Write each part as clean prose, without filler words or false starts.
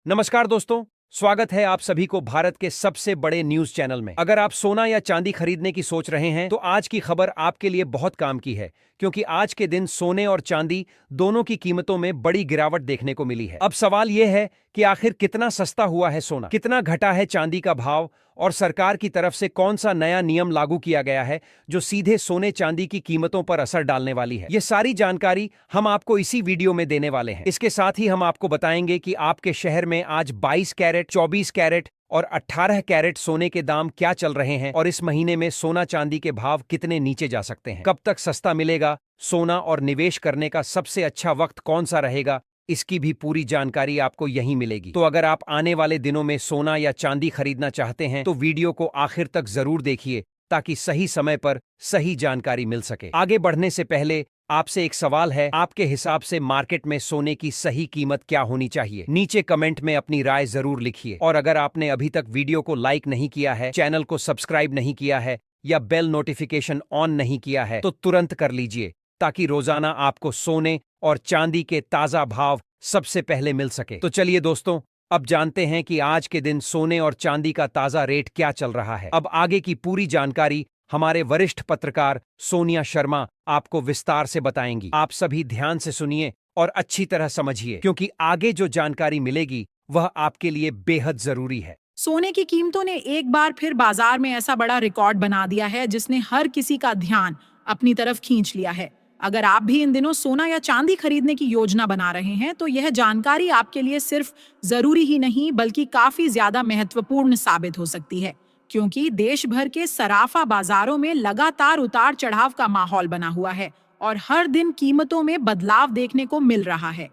नमस्कार दोस्तों, स्वागत है आप सभी को भारत के सबसे बड़े न्यूज चैनल में। अगर आप सोना या चांदी खरीदने की सोच रहे हैं तो आज की खबर आपके लिए बहुत काम की है, क्योंकि आज के दिन सोने और चांदी दोनों की कीमतों में बड़ी गिरावट देखने को मिली है। अब सवाल यह है कि आखिर कितना सस्ता हुआ है सोना, कितना घटा है चांदी का भाव और सरकार की तरफ से कौन सा नया नियम लागू किया गया है जो सीधे सोने चांदी की कीमतों पर असर डालने वाली है। ये सारी जानकारी हम आपको इसी वीडियो में देने वाले हैं। इसके साथ ही हम आपको बताएंगे कि आपके शहर में आज 22 कैरेट, 24 कैरेट और 18 कैरेट सोने के दाम क्या चल रहे हैं और इस महीने में सोना चांदी के भाव कितने नीचे जा सकते हैं, कब तक सस्ता मिलेगा सोना और निवेश करने का सबसे अच्छा वक्त कौन सा रहेगा, इसकी भी पूरी जानकारी आपको यहीं मिलेगी। तो अगर आप आने वाले दिनों में सोना या चांदी खरीदना चाहते हैं तो वीडियो को आखिर तक जरूर देखिए ताकि सही समय पर सही जानकारी मिल सके। आगे बढ़ने से पहले आपसे एक सवाल है, आपके हिसाब से मार्केट में सोने की सही कीमत क्या होनी चाहिए? नीचे कमेंट में अपनी राय जरूर लिखिए। और अगर आपने अभी तक वीडियो को लाइक नहीं किया है, चैनल को सब्सक्राइब नहीं किया है या बेल नोटिफिकेशन ऑन नहीं किया है तो तुरंत कर लीजिए, ताकि रोजाना आपको सोने और चांदी के ताजा भाव सबसे पहले मिल सके। तो चलिए दोस्तों, अब जानते हैं कि आज के दिन सोने और चांदी का ताजा रेट क्या चल रहा है। अब आगे की पूरी जानकारी हमारे वरिष्ठ पत्रकार सोनिया शर्मा आपको विस्तार से बताएंगी। आप सभी ध्यान से सुनिए और अच्छी तरह समझिए, क्योंकि आगे जो जानकारी मिलेगी वह आपके लिए बेहद जरूरी है। सोने की कीमतों ने एक बार फिर बाजार में ऐसा बड़ा रिकॉर्ड बना दिया है जिसने हर किसी का ध्यान अपनी तरफ खींच लिया है। अगर आप भी इन दिनों सोना या चांदी खरीदने की योजना बना रहे हैं तो यह जानकारी आपके लिए सिर्फ जरूरी ही नहीं बल्कि काफी ज्यादा महत्वपूर्ण साबित हो सकती है, क्योंकि देश भर के सराफा बाजारों में लगातार उतार चढ़ाव का माहौल बना हुआ है और हर दिन कीमतों में बदलाव देखने को मिल रहा है।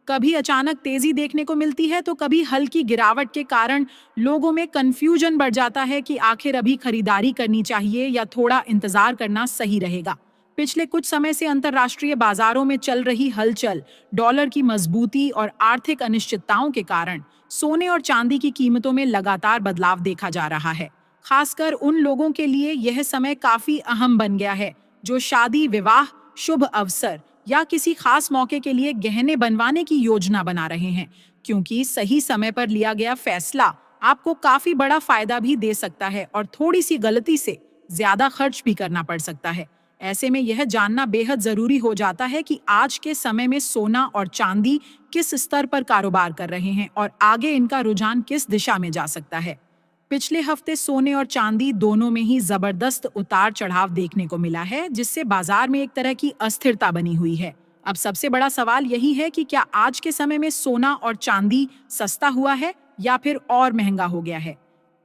कभी अचानक तेजी देखने को मिलती है तो कभी हल्की गिरावट के कारण लोगों में कंफ्यूजन बढ़ जाता है कि आखिर अभी खरीदारी करनी चाहिए या थोड़ा इंतजार करना सही रहेगा। पिछले कुछ समय से अंतर्राष्ट्रीय बाजारों में चल रही हलचल, डॉलर की मजबूती और आर्थिक अनिश्चितताओं के कारण सोने और चांदी की कीमतों में लगातार बदलाव देखा जा रहा है। खासकर उन लोगों के लिए यह समय काफी अहम बन गया है जो शादी, विवाह, शुभ अवसर या किसी खास मौके के लिए गहने बनवाने की योजना बना रहे हैं, क्योंकि सही समय पर लिया गया फैसला आपको काफी बड़ा फायदा भी दे सकता है और थोड़ी सी गलती से ज्यादा खर्च भी करना पड़ सकता है। ऐसे में यह जानना बेहद जरूरी हो जाता है कि आज के समय में सोना और चांदी किस स्तर पर कारोबार कर रहे हैं और आगे इनका रुझान किस दिशा में जा सकता है। पिछले हफ्ते सोने और चांदी दोनों में ही जबरदस्त उतार चढ़ाव देखने को मिला है, जिससे बाजार में एक तरह की अस्थिरता बनी हुई है। अब सबसे बड़ा सवाल यही है कि क्या आज के समय में सोना और चांदी सस्ता हुआ है या फिर और महंगा हो गया है?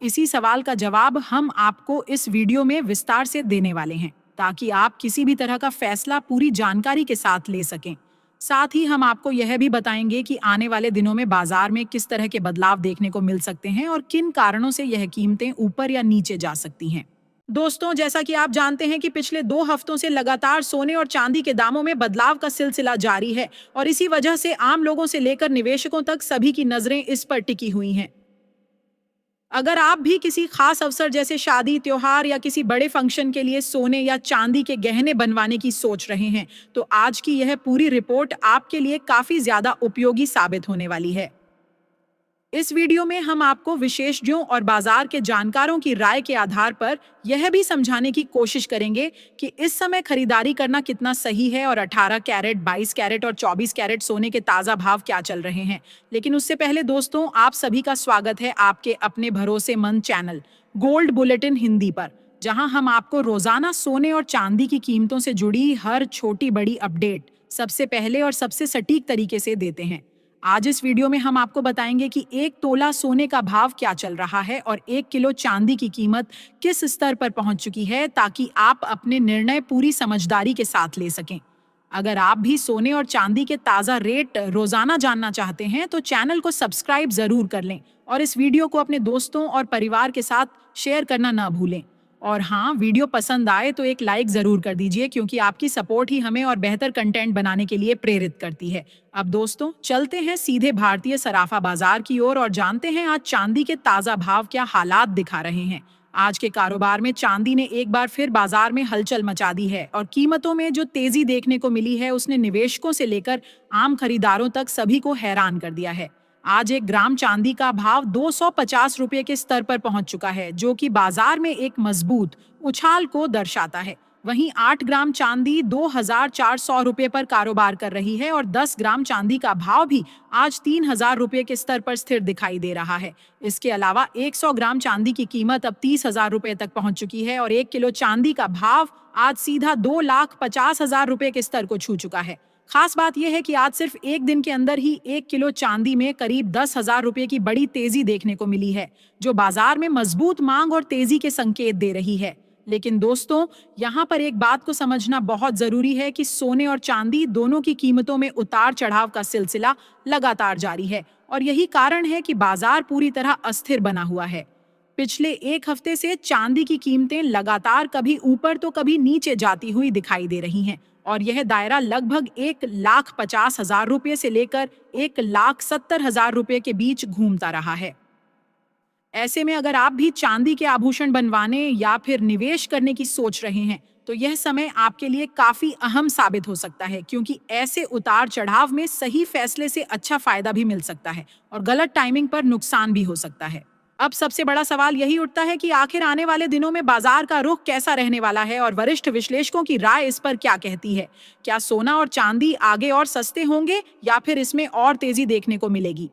इसी सवाल का जवाब हम आपको इस वीडियो में विस्तार से देने वाले हैं, ताकि आप किसी भी तरह का फैसला पूरी जानकारी के साथ ले सकें। साथ ही हम आपको यह भी बताएंगे कि आने वाले दिनों में बाजार में किस तरह के बदलाव देखने को मिल सकते हैं और किन कारणों से यह कीमतें ऊपर या नीचे जा सकती हैं। दोस्तों, जैसा कि आप जानते हैं कि पिछले 2 हफ्तों से लगातार सोने और चांदी के दामों में बदलाव का सिलसिला जारी है और इसी वजह से आम लोगों से लेकर निवेशकों तक सभी की नजरें इस पर टिकी हुई हैं। अगर आप भी किसी खास अवसर जैसे शादी, त्योहार या किसी बड़े फंक्शन के लिए सोने या चांदी के गहने बनवाने की सोच रहे हैं तो आज की यह पूरी रिपोर्ट आपके लिए काफी ज्यादा उपयोगी साबित होने वाली है। इस वीडियो में हम आपको विशेषज्ञों और बाजार के जानकारों की राय के आधार पर यह भी समझाने की कोशिश करेंगे कि इस समय खरीदारी करना कितना सही है और 18 कैरेट, 22 कैरेट और 24 कैरेट सोने के ताजा भाव क्या चल रहे हैं। लेकिन उससे पहले दोस्तों, आप सभी का स्वागत है आपके अपने भरोसेमंद चैनल गोल्ड बुलेटिन हिंदी पर, जहां हम आपको रोजाना सोने और चांदी की कीमतों से जुड़ी हर छोटी बड़ी अपडेट सबसे पहले और सबसे सटीक तरीके से देते हैं। आज इस वीडियो में हम आपको बताएंगे कि 1 तोला सोने का भाव क्या चल रहा है और 1 किलो चांदी की कीमत किस स्तर पर पहुंच चुकी है, ताकि आप अपने निर्णय पूरी समझदारी के साथ ले सकें। अगर आप भी सोने और चांदी के ताज़ा रेट रोजाना जानना चाहते हैं तो चैनल को सब्सक्राइब जरूर कर लें और इस वीडियो को अपने दोस्तों और परिवार के साथ शेयर करना ना भूलें। और हाँ, वीडियो पसंद आए तो एक लाइक जरूर कर दीजिए, क्योंकि आपकी सपोर्ट ही हमें और बेहतर कंटेंट बनाने के लिए प्रेरित करती है। अब दोस्तों, चलते हैं सीधे भारतीय सराफा बाजार की ओर और जानते हैं आज चांदी के ताजा भाव क्या हालात दिखा रहे हैं। आज के कारोबार में चांदी ने एक बार फिर बाजार में हलचल मचा दी है और कीमतों में जो तेजी देखने को मिली है उसने निवेशकों से लेकर आम खरीदारों तक सभी को हैरान कर दिया है। आज 1 ग्राम चांदी का भाव 250 रुपये के स्तर पर पहुंच चुका है, जो कि बाजार में एक मजबूत उछाल को दर्शाता है। वहीं 8 ग्राम चांदी 2,400 रुपये पर कारोबार कर रही है और 10 ग्राम चांदी का भाव भी आज 3,000 रुपये के स्तर पर स्थिर दिखाई दे रहा है। इसके अलावा 100 ग्राम चांदी की कीमत अब 30,000 रुपये तक पहुंच चुकी है और 1 किलो चांदी का भाव आज सीधा 2,50,000 रुपये के स्तर को छू चुका है। खास बात यह है कि आज सिर्फ एक दिन के अंदर ही 1 किलो चांदी में करीब 10,000 रुपये की बड़ी तेजी देखने को मिली है, जो बाजार में मजबूत मांग और तेजी के संकेत दे रही है। लेकिन दोस्तों, यहाँ पर एक बात को समझना बहुत जरूरी है कि सोने और चांदी दोनों की कीमतों में उतार चढ़ाव का सिलसिला लगातार जारी है और यही कारण है कि बाजार पूरी तरह अस्थिर बना हुआ है। पिछले एक हफ्ते से चांदी की कीमतें लगातार कभी ऊपर तो कभी नीचे जाती हुई दिखाई दे रही हैं और यह दायरा लगभग 1,50,000 रुपये से लेकर 1,70,000 रुपये के बीच घूमता रहा है। ऐसे में अगर आप भी चांदी के आभूषण बनवाने या फिर निवेश करने की सोच रहे हैं, तो यह समय आपके लिए काफी अहम साबित हो सकता है, क्योंकि ऐसे उतार चढ़ाव में सही फैसले से अच्छा फायदा भी मिल सकता है और गलत टाइमिंग पर नुकसान भी हो सकता है। अब सबसे बड़ा सवाल यही उठता है कि आखिर आने वाले दिनों में बाजार का रुख कैसा रहने वाला है और वरिष्ठ विश्लेषकों की राय इस पर क्या कहती है। क्या सोना और चांदी आगे और सस्ते होंगे या फिर इसमें और तेजी देखने को मिलेगी?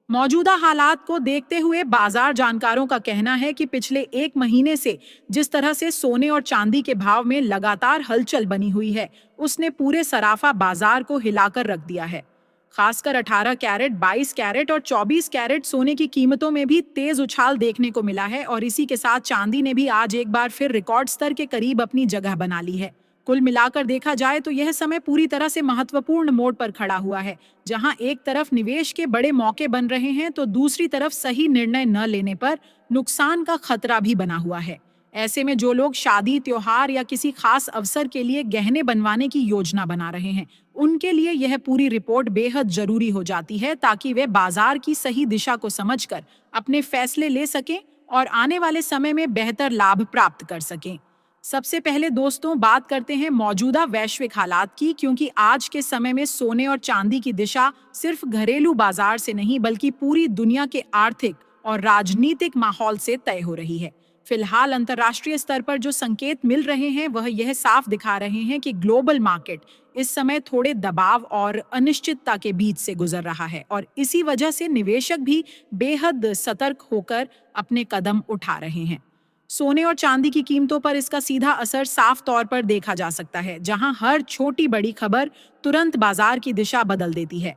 मौजूदा हालात को देखते हुए बाजार जानकारों का कहना है कि पिछले एक महीने से जिस तरह से सोने और चांदी के भाव में लगातार हलचल बनी हुई है, उसने पूरे सराफा बाजार को हिलाकर रख दिया है। खासकर 18 कैरेट, 22 कैरेट और 24 कैरेट सोने की कीमतों में भी तेज उछाल देखने को मिला है और इसी के साथ चांदी ने भी आज एक बार फिर रिकॉर्ड स्तर के करीब अपनी जगह बना ली है। कुल मिलाकर देखा जाए तो यह समय पूरी तरह से महत्वपूर्ण मोड़ पर खड़ा हुआ है, जहां एक तरफ निवेश के बड़े मौके बन रहे हैं तो दूसरी तरफ सही निर्णय न लेने पर नुकसान का खतरा भी बना हुआ है। ऐसे में जो लोग शादी, त्योहार या किसी खास अवसर के लिए गहने बनवाने की योजना बना रहे हैं, उनके लिए यह पूरी रिपोर्ट बेहद जरूरी हो जाती है, ताकि वे बाजार की सही दिशा को समझकर अपने फैसले ले सकें और आने वाले समय में बेहतर लाभ प्राप्त कर सकें। सबसे पहले दोस्तों, बात करते हैं मौजूदा वैश्विक हालात की, क्योंकि आज के समय में सोने और चांदी की दिशा सिर्फ घरेलू बाजार से नहीं बल्कि पूरी दुनिया के आर्थिक और राजनीतिक माहौल से तय हो रही है। फिलहाल अंतर्राष्ट्रीय स्तर पर जो संकेत मिल रहे हैं वह यह साफ दिखा रहे हैं कि ग्लोबल मार्केट इस समय थोड़े दबाव और अनिश्चितता के बीच से गुजर रहा है और इसी वजह से निवेशक भी बेहद सतर्क होकर अपने कदम उठा रहे हैं। सोने और चांदी की कीमतों पर इसका सीधा असर साफ तौर पर देखा जा सकता है, जहां हर छोटी बड़ी खबर तुरंत बाजार की दिशा बदल देती है।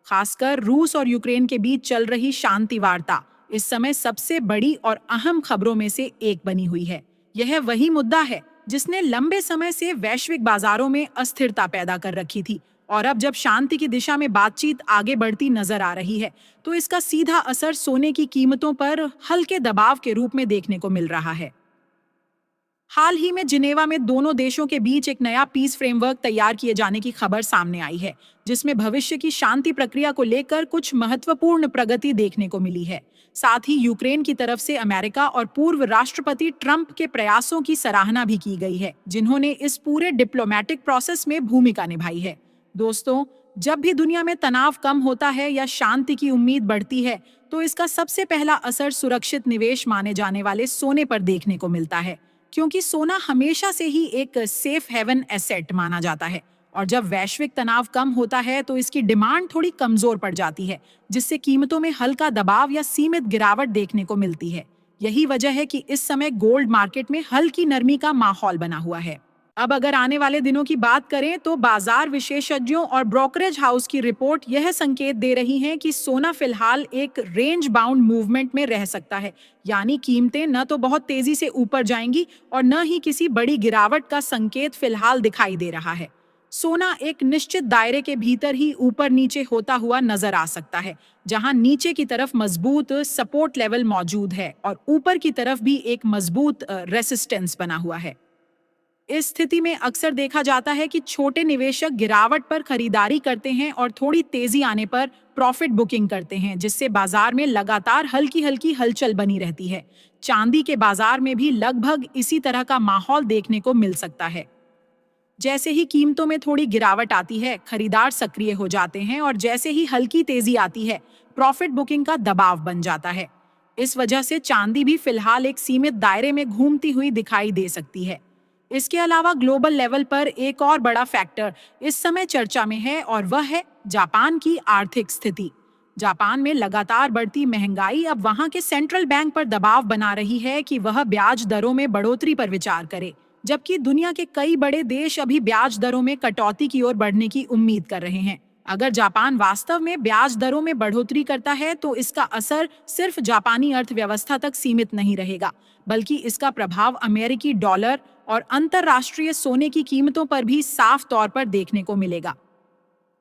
खासकर रूस और यूक्रेन के बीच चल रही शांति वार्ता इस समय सबसे बड़ी और अहम खबरों में से एक बनी हुई है। यह वही मुद्दा है जिसने लंबे समय से वैश्विक बाजारों में अस्थिरता पैदा कर रखी थी और अब जब शांति की दिशा में बातचीत आगे बढ़ती नजर आ रही है, तो इसका सीधा असर सोने की कीमतों पर हल्के दबाव के रूप में देखने को मिल रहा है। हाल ही में जिनेवा में दोनों देशों के बीच एक नया पीस फ्रेमवर्क तैयार किए जाने की खबर सामने आई है, जिसमें भविष्य की शांति प्रक्रिया को लेकर कुछ महत्वपूर्ण प्रगति देखने को मिली है। साथ ही यूक्रेन की तरफ से अमेरिका और पूर्व राष्ट्रपति ट्रंप के प्रयासों की सराहना भी की गई है, जिन्होंने इस पूरे डिप्लोमेटिक प्रोसेस में भूमिका निभाई है। दोस्तों, जब भी दुनिया में तनाव कम होता है या शांति की उम्मीद बढ़ती है, तो इसका सबसे पहला असर सुरक्षित निवेश माने जाने वाले सोने पर देखने को मिलता है, क्योंकि सोना हमेशा से ही एक सेफ हेवन एसेट माना जाता है और जब वैश्विक तनाव कम होता है तो इसकी डिमांड थोड़ी कमजोर पड़ जाती है, जिससे कीमतों में हल्का दबाव या सीमित गिरावट देखने को मिलती है। यही वजह है कि इस समय गोल्ड मार्केट में हल्की नरमी का माहौल बना हुआ है। अब अगर आने वाले दिनों की बात करें तो बाजार विशेषज्ञों और ब्रोकरेज हाउस की रिपोर्ट यह संकेत दे रही है कि सोना फिलहाल एक रेंज बाउंड मूवमेंट में रह सकता है, यानी कीमतें न तो बहुत तेजी से ऊपर जाएंगी और न ही किसी बड़ी गिरावट का संकेत फिलहाल दिखाई दे रहा है। सोना एक निश्चित दायरे के भीतर ही ऊपर नीचे होता हुआ नजर आ सकता है, जहां नीचे की तरफ मजबूत सपोर्ट लेवल मौजूद है और ऊपर की तरफ भी एक मजबूत रेसिस्टेंस बना हुआ है। इस स्थिति में अक्सर देखा जाता है कि छोटे निवेशक गिरावट पर खरीदारी करते हैं और थोड़ी तेजी आने पर प्रॉफिट बुकिंग करते हैं, जिससे बाजार में लगातार हल्की हल्की हलचल बनी रहती है। चांदी के बाजार में भी लगभग इसी तरह का माहौल देखने को मिल सकता है। जैसे ही कीमतों में थोड़ी गिरावट आती है, खरीदार सक्रिय हो जाते हैं और जैसे ही हल्की तेजी आती है, प्रॉफिट बुकिंग का दबाव बन जाता है। इस वजह से चांदी भी फिलहाल एक सीमित दायरे में घूमती हुई दिखाई दे सकती है। इसके अलावा ग्लोबल लेवल पर एक और बड़ा फैक्टर इस समय चर्चा में है और वह है जापान की आर्थिक स्थिति। जापान में लगातार बढ़ती महंगाई अब वहां के सेंट्रल बैंक पर दबाव बना रही है कि वह ब्याज दरों में बढ़ोतरी पर विचार करे, जबकि दुनिया के कई बड़े देश अभी ब्याज दरों में कटौती की ओर बढ़ने की उम्मीद कर रहे हैं। अगर जापान वास्तव में ब्याज दरों में बढ़ोतरी करता है तो इसका असर सिर्फ जापानी अर्थव्यवस्था तक सीमित नहीं रहेगा, बल्कि इसका प्रभाव अमेरिकी डॉलर और अंतर्राष्ट्रीय सोने की कीमतों पर भी साफ तौर पर देखने को मिलेगा।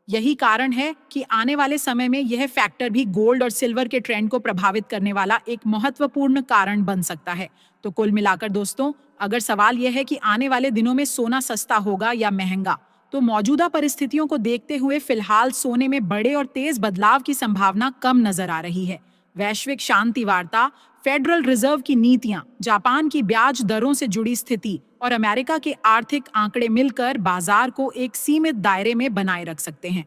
यही कारण है कि आने वाले समय में यह फैक्टर भी गोल्ड और सिल्वर के ट्रेंड को प्रभावित करने वाला एक महत्वपूर्ण कारण बन सकता है। तो कुल मिलाकर दोस्तों, अगर सवाल यह है कि आने वाले दिनों में सोना सस्ता होगा या महंगा, तो मौजूदा परिस्थितियों को देखते हुए फिलहाल सोने में बड़े और तेज बदलाव की संभावना कम नजर आ रही है। वैश्विक शांति वार्ता, फेडरल रिजर्व की नीतियां, जापान की ब्याज दरों से जुड़ी स्थिति और अमेरिका के आर्थिक आंकड़े मिलकर बाजार को एक सीमित दायरे में बनाए रख सकते हैं।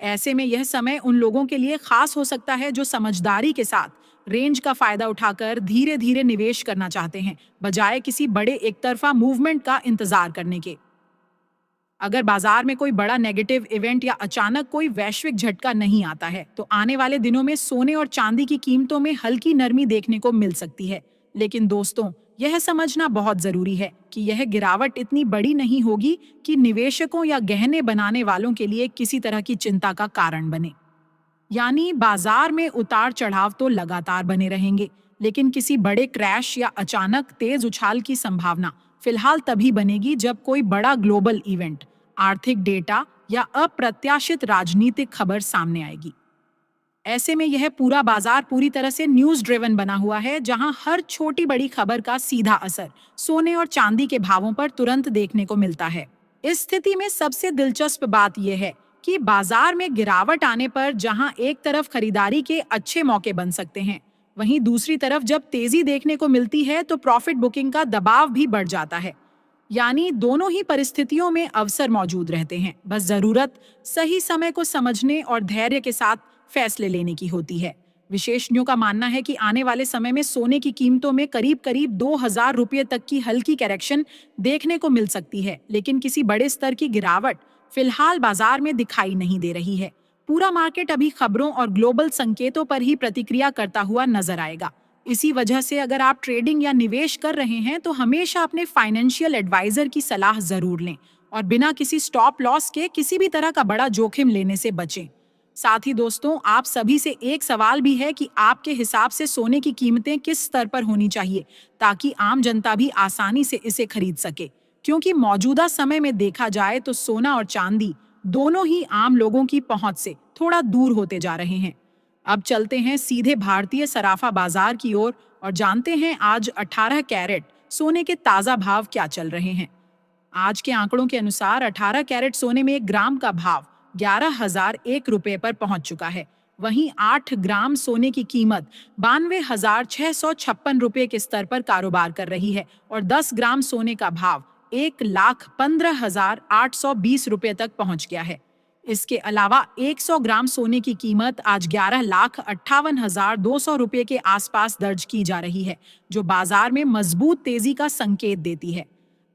ऐसे में यह समय उन लोगों के लिए खास हो सकता है जो समझदारी के साथ रेंज का फायदा उठाकर धीरे धीरे निवेश करना चाहते हैं, बजाय किसी बड़े एकतरफा मूवमेंट का इंतजार करने के। अगर बाजार में कोई बड़ा नेगेटिव इवेंट या अचानक कोई वैश्विक झटका नहीं आता है, तो आने वाले दिनों में सोने और चांदी की कीमतों में हल्की नरमी देखने को मिल सकती है। लेकिन दोस्तों, यह समझना बहुत जरूरी है कि यह गिरावट इतनी बड़ी नहीं होगी कि निवेशकों या गहने बनाने वालों के लिए किसी तरह की चिंता का कारण बने। यानी बाजार में उतार चढ़ाव तो लगातार बने रहेंगे, लेकिन किसी बड़े क्रैश या अचानक तेज उछाल की संभावना फिलहाल तभी बनेगी जब कोई बड़ा ग्लोबल इवेंट, आर्थिक डेटा या अप्रत्याशित राजनीतिक खबर सामने आएगी। ऐसे में यह पूरा बाजार पूरी तरह से न्यूज ड्रिवन बना हुआ है, जहां हर छोटी बड़ी खबर का सीधा असर सोने और चांदी के भावों पर तुरंत देखने को मिलता है। इस स्थिति में सबसे दिलचस्प बात यह है कि बाजार में गिरावट आने पर जहां एक तरफ खरीदारी के अच्छे मौके बन सकते हैं, वहीं दूसरी तरफ जब तेजी देखने को मिलती है तो प्रॉफिट बुकिंग का दबाव भी बढ़ जाता है। यानी दोनों ही परिस्थितियों में अवसर मौजूद रहते हैं, बस जरूरत सही समय को समझने और धैर्य के साथ फैसले लेने की होती है। विशेषज्ञों का मानना है कि आने वाले समय में सोने की कीमतों में करीब करीब 2000 रुपये तक की हल्की करेक्शन देखने को मिल सकती है, लेकिन किसी बड़े स्तर की गिरावट फिलहाल बाजार में दिखाई नहीं दे रही है। पूरा मार्केट अभी खबरों और ग्लोबल संकेतों पर ही प्रतिक्रिया करता हुआ नजर आएगा। इसी वजह से अगर आप ट्रेडिंग या निवेश कर रहे हैं तो हमेशा अपने फाइनेंशियल एडवाइजर की सलाह जरूर लें और बिना किसी स्टॉप लॉस के किसी भी तरह का बड़ा जोखिम लेने से बचें। साथ ही दोस्तों, आप सभी से एक सवाल भी है कि आपके हिसाब से सोने की कीमतें किस स्तर पर होनी चाहिए, ताकि आम जनता भी आसानी से इसे खरीद सके। क्योंकि मौजूदा समय में देखा जाए तो सोना और चांदी दोनों ही आम लोगों की पहुंच से थोड़ा दूर होते जा रहे हैं। अब चलते हैं सीधे भारतीय सराफा बाजार की ओर और जानते हैं आज 18 कैरेट सोने के ताजा भाव क्या चल रहे हैं। आज के आंकड़ों के अनुसार 18 कैरेट सोने में 1 ग्राम का भाव 11,001 रुपए पर पहुंच चुका है। वहीं 8 ग्राम सोने की कीमत 92,656 रुपए के स्तर पर कारोबार कर रही है और 10 ग्राम सोने का भाव 1,15,820 रुपए तक पहुंच गया है। इसके अलावा 100 ग्राम सोने की कीमत आज 11,58,200 रुपए के आसपास दर्ज की जा रही है, जो बाजार में मजबूत तेजी का संकेत देती है।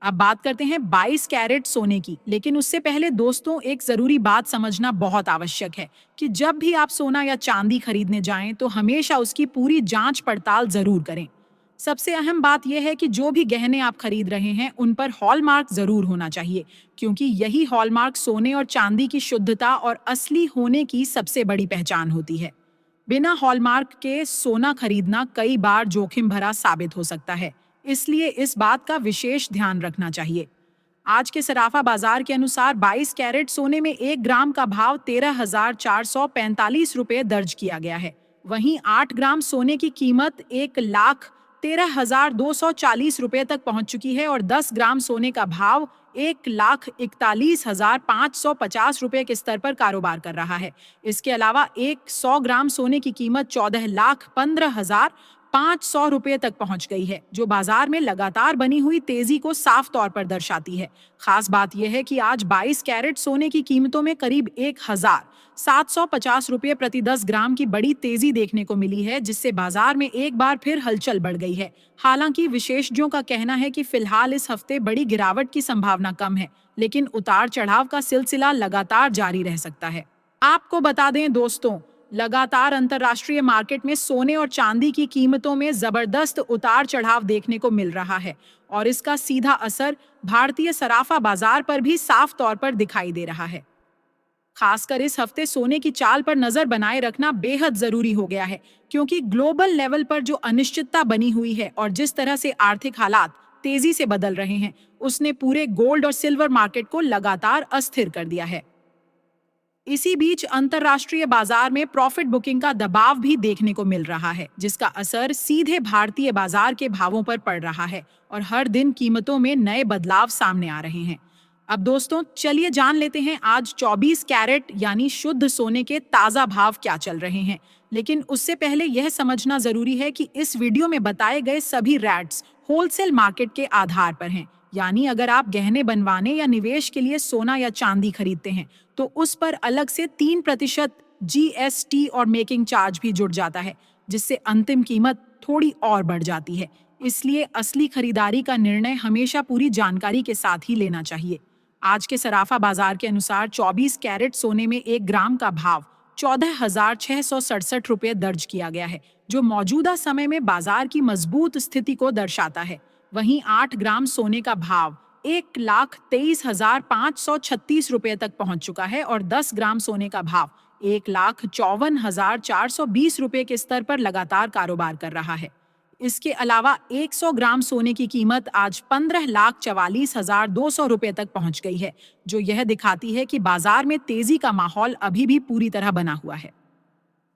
अब बात करते हैं 22 कैरेट सोने की, लेकिन उससे पहले दोस्तों एक जरूरी बात समझना बहुत आवश्यक है कि जब भी आप सोना या चांदी खरीदने जाएं तो हमेशा उसकी पूरी जांच पड़ताल जरूर करें। सबसे अहम बात यह है कि जो भी गहने आप खरीद रहे हैं उन पर हॉलमार्क जरूर होना चाहिए, क्योंकि यही हॉलमार्क सोने और चांदी की शुद्धता और असली होने की सबसे बड़ी पहचान होती है। बिना हॉलमार्क के सोना खरीदना कई बार जोखिम भरा साबित हो सकता है, इसलिए इस बात का विशेष ध्यान रखना चाहिए। आज के सराफा बाजार के अनुसार 22 कैरेट सोने में 1 ग्राम का भाव 13,445 रुपए दर्ज किया गया है। वहीं 8 ग्राम सोने की कीमत 1,13,240 रुपए तक पहुंच चुकी है और 10 ग्राम सोने का भाव 1,41,550 रुपए के स्तर पर कारोबार कर रहा है। इसके अलावा 100 ग्राम सोने की कीमत 14,15,000 500 रुपए तक पहुंच गई है, जो बाजार में लगातार बनी हुई तेजी को साफ तौर पर दर्शाती है। खास बात यह है कि आज 22 कैरेट सोने की कीमतों में करीब 1750 रुपए प्रति 10 ग्राम की बड़ी तेजी देखने को मिली है, जिससे बाजार में एक बार फिर हलचल बढ़ गई है। हालांकि विशेषज्ञों का कहना है कि फिलहाल इस हफ्ते बड़ी गिरावट की संभावना कम है, लेकिन उतार चढ़ाव का सिलसिला लगातार जारी रह सकता है। आपको बता दें दोस्तों, लगातार अंतर्राष्ट्रीय मार्केट में सोने और चांदी की कीमतों में जबरदस्त उतार चढ़ाव देखने को मिल रहा है और इसका सीधा असर भारतीय सराफा बाजार पर भी साफ तौर पर दिखाई दे रहा है। खासकर इस हफ्ते सोने की चाल पर नजर बनाए रखना बेहद जरूरी हो गया है, क्योंकि ग्लोबल लेवल पर जो अनिश्चितता बनी हुई है और जिस तरह से आर्थिक हालात तेजी से बदल रहे हैं, उसने पूरे गोल्ड और सिल्वर मार्केट को लगातार अस्थिर कर दिया है। इसी बीच अंतर्राष्ट्रीय बाजार में प्रॉफिट बुकिंग का दबाव भी देखने को मिल रहा है, जिसका असर सीधे भारतीय बाजार के भावों पर पड़ रहा है और हर दिन कीमतों में नए बदलाव सामने आ रहे हैं। अब दोस्तों, चलिए जान लेते हैं आज 24 कैरेट यानी शुद्ध सोने के ताजा भाव क्या चल रहे हैं। लेकिन उससे पहले यह समझना जरूरी है कि इस वीडियो में बताए गए सभी रेट्स होलसेल मार्केट के आधार पर हैं, यानी अगर आप गहने बनवाने या निवेश के लिए सोना या चांदी खरीदते हैं तो उस पर अलग से 3% GST और मेकिंग चार्ज भी जुड़ जाता है, जिससे अंतिम कीमत थोड़ी और बढ़ जाती है। इसलिए असली खरीदारी का निर्णय हमेशा पूरी जानकारी के साथ ही लेना चाहिए। आज के सराफा बाजार के अनुसार 24 कैरेट सोने में 1 ग्राम का भाव 14,667 रुपये दर्ज किया गया है, जो मौजूदा समय में बाजार की मजबूत स्थिति को दर्शाता है। वहीं 8 ग्राम सोने का भाव 1,23,536 रुपये तक पहुंच चुका है और 10 ग्राम सोने का भाव 1,54,420 रुपये के स्तर पर लगातार कारोबार कर रहा है। इसके अलावा 100 ग्राम सोने की कीमत आज 15,44,200 रुपये तक पहुंच गई है, जो यह दिखाती है कि बाजार में तेजी का माहौल अभी भी पूरी तरह बना हुआ है।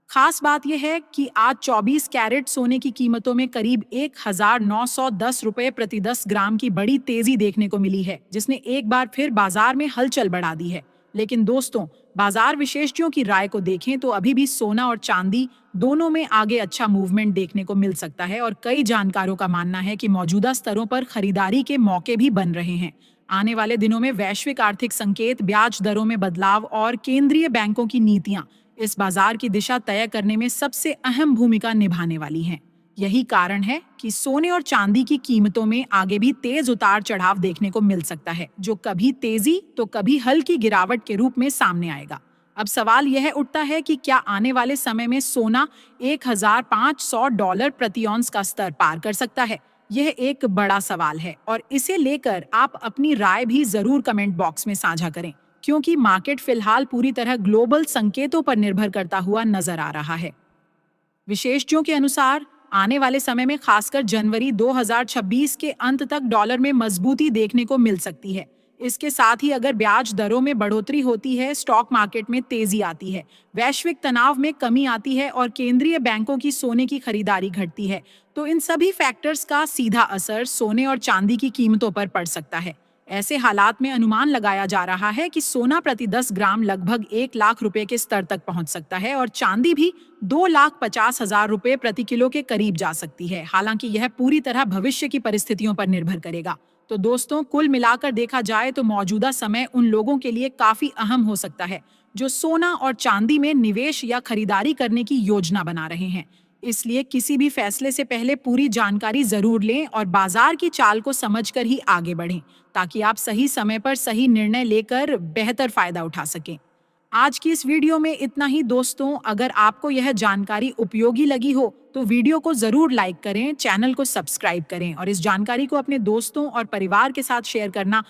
खास बात यह है कि आज 24 कैरेट सोने की कीमतों में करीब 1,910 रुपये प्रति 10 ग्राम की बड़ी तेजी देखने को मिली है, जिसने एक बार फिर बाजार में हलचल बढ़ा दी है। लेकिन दोस्तों, बाजार विशेषज्ञों की राय को देखें तो अभी भी सोना और चांदी दोनों में आगे अच्छा मूवमेंट देखने को मिल सकता है और कई जानकारों का मानना है कि मौजूदा स्तरों पर खरीदारी के मौके भी बन रहे हैं। आने वाले दिनों में वैश्विक आर्थिक संकेत, ब्याज दरों में बदलाव और केंद्रीय बैंकों की नीतियां इस बाजार की दिशा तय करने में सबसे अहम भूमिका निभाने वाली हैं। यही कारण है कि सोने और चांदी की कीमतों में आगे भी तेज उतार चढ़ाव देखने को मिल सकता है, जो कभी तेजी तो कभी हल्की गिरावट के रूप में सामने आएगा। अब सवाल यह उठता है कि क्या आने वाले समय में सोना $1,500 प्रति औंस का स्तर पार कर सकता है? यह एक बड़ा सवाल है और इसे लेकर आप अपनी राय भी जरूर कमेंट बॉक्स में साझा करें, क्योंकि मार्केट फिलहाल पूरी तरह ग्लोबल संकेतों पर निर्भर करता हुआ नजर आ रहा है। विशेषज्ञों के अनुसार आने वाले समय में खासकर जनवरी 2026 के अंत तक डॉलर में मजबूती देखने को मिल सकती है। इसके साथ ही अगर ब्याज दरों में बढ़ोतरी होती है, स्टॉक मार्केट में तेजी आती है, वैश्विक तनाव में कमी आती है और केंद्रीय बैंकों की सोने की खरीदारी घटती है, तो इन सभी फैक्टर्स का सीधा असर सोने और चांदी की कीमतों पर पड़ सकता है। ऐसे हालात में अनुमान लगाया जा रहा है कि सोना प्रति 10 ग्राम लगभग 1 लाख रुपए के स्तर तक पहुंच सकता है और चांदी भी 2,50,000 रुपए प्रति किलो के करीब जा सकती है। हालांकि यह पूरी तरह भविष्य की परिस्थितियों पर निर्भर करेगा। तो दोस्तों, कुल मिलाकर देखा जाए तो मौजूदा समय उन लोगों के लिए काफी अहम हो सकता है जो सोना और चांदी में निवेश या खरीदारी करने की योजना बना रहे हैं। इसलिए किसी भी फैसले से पहले पूरी जानकारी जरूर लें और बाजार की चाल को समझकर ही आगे बढ़ें, ताकि आप सही समय पर सही निर्णय लेकर बेहतर फायदा उठा सकें। आज की इस वीडियो में इतना ही दोस्तों। अगर आपको यह जानकारी उपयोगी लगी हो तो वीडियो को जरूर लाइक करें, चैनल को सब्सक्राइब करें और इस जानकारी को अपने दोस्तों और परिवार के साथ शेयर करना